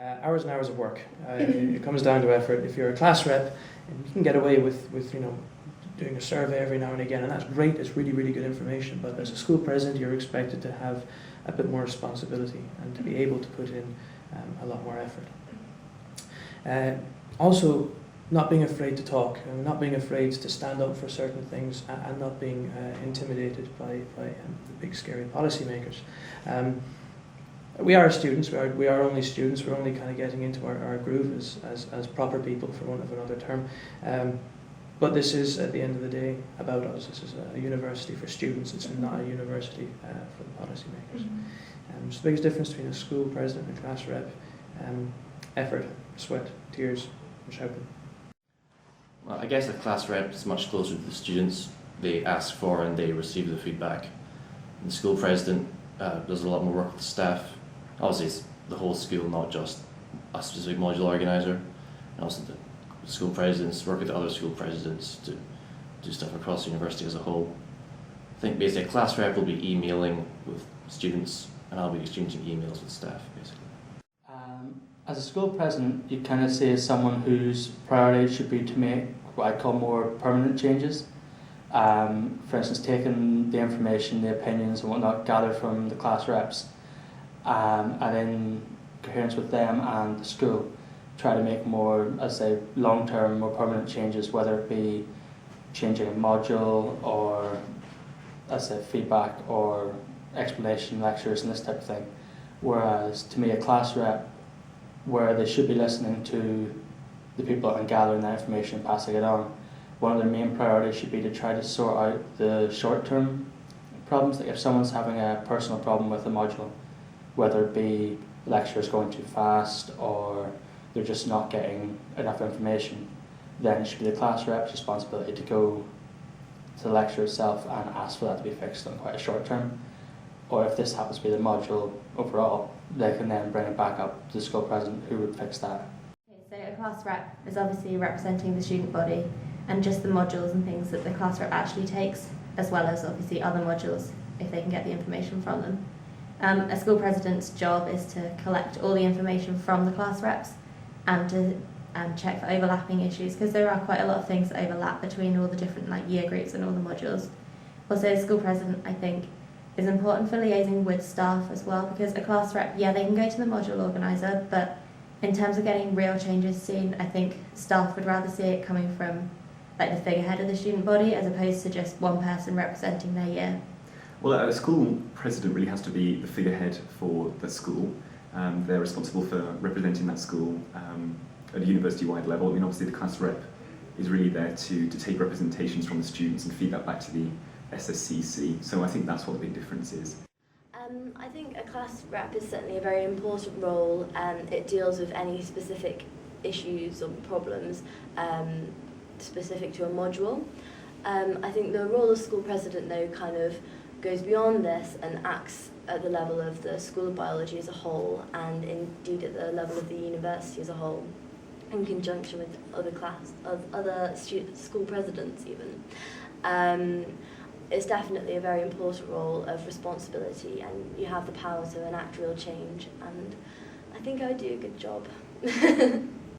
Hours and hours of work. It comes down to effort. If you're a class rep, you can get away with doing a survey every now and again, and that's great. It's really, really good information. But as a school president, you're expected to have a bit more responsibility and to be able to put in a lot more effort. Also, not being afraid to talk, and not being afraid to stand up for certain things, and not being intimidated by the big scary policymakers. We are students. We are only students. We're only kind of getting into our groove as proper people, for want of another term. But this is, at the end of the day, about us. This is a university for students. It's not a university for the policymakers. So the biggest difference between a school president and a class rep: effort, sweat, tears, and shouting. Well, I guess a class rep is much closer to the students. They ask for and they receive the feedback. And the school president does a lot more work with the staff. Obviously, it's the whole school, not just a specific module organiser. And also the school presidents work with the other school presidents to do stuff across the university as a whole. I think basically a class rep will be emailing with students, and I'll be exchanging emails with staff, basically. As a school president, you kind of see as someone whose priority should be to make what I call more permanent changes. For instance, taking the information, the opinions and whatnot gathered from the class reps, and in coherence with them and the school, try to make more, as I say, long-term, more permanent changes, whether it be changing a module or, as I say, feedback or explanation lectures and this type of thing. Whereas, to me, a class rep, where they should be listening to the people and gathering that information and passing it on, one of their main priorities should be to try to sort out the short-term problems. Like if someone's having a personal problem with a module, whether it be lecturers going too fast or they're just not getting enough information, then it should be the class rep's responsibility to go to the lecturer itself and ask for that to be fixed on quite a short term. Or if this happens to be the module overall, they can then bring it back up to the school president who would fix that. Okay, so a class rep is obviously representing the student body and just the modules and things that the class rep actually takes, as well as obviously other modules if they can get the information from them. A school president's job is to collect all the information from the class reps and to check for overlapping issues, because there are quite a lot of things that overlap between all the different year groups and all the modules. Also, a school president, I think, is important for liaising with staff as well, because a class rep, yeah, they can go to the module organiser, but in terms of getting real changes seen, I think staff would rather see it coming from the figurehead of the student body as opposed to just one person representing their year. Well, a school president really has to be the figurehead for the school. They're responsible for representing that school at a university-wide level. I mean, obviously the class rep is really there to take representations from the students and feed that back to the SSCC. So I think that's what the big difference is. I think a class rep is certainly a very important role. It deals with any specific issues or problems specific to a module. I think the role of school president, though, kind of goes beyond this and acts at the level of the School of Biology as a whole, and indeed at the level of the university as a whole, in conjunction with other school presidents even. It's definitely a very important role of responsibility, and you have the power to enact real change, and I think I would do a good job.